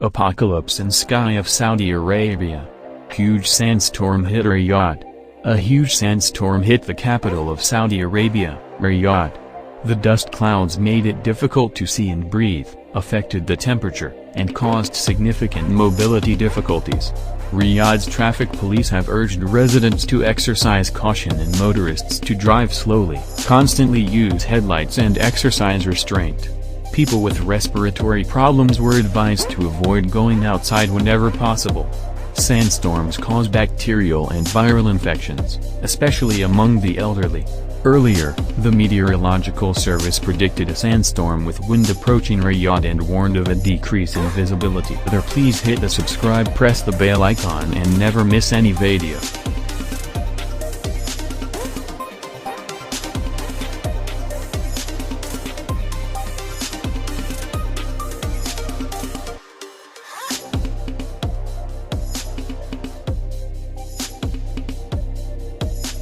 Apocalypse in sky of Saudi Arabia. Huge sandstorm hit Riyadh. A huge sandstorm hit the capital of Saudi Arabia, Riyadh. The dust clouds made it difficult to see and breathe, affected the temperature, and caused significant mobility difficulties. Riyadh's traffic police have urged residents to exercise caution and motorists to drive slowly, constantly use headlights and exercise restraint. People with respiratory problems were advised to avoid going outside whenever possible. Sandstorms cause bacterial and viral infections, especially among the elderly. Earlier, the Meteorological Service predicted a sandstorm with wind approaching Riyadh and warned of a decrease in visibility. Please hit the subscribe, press the bell icon and never miss any video.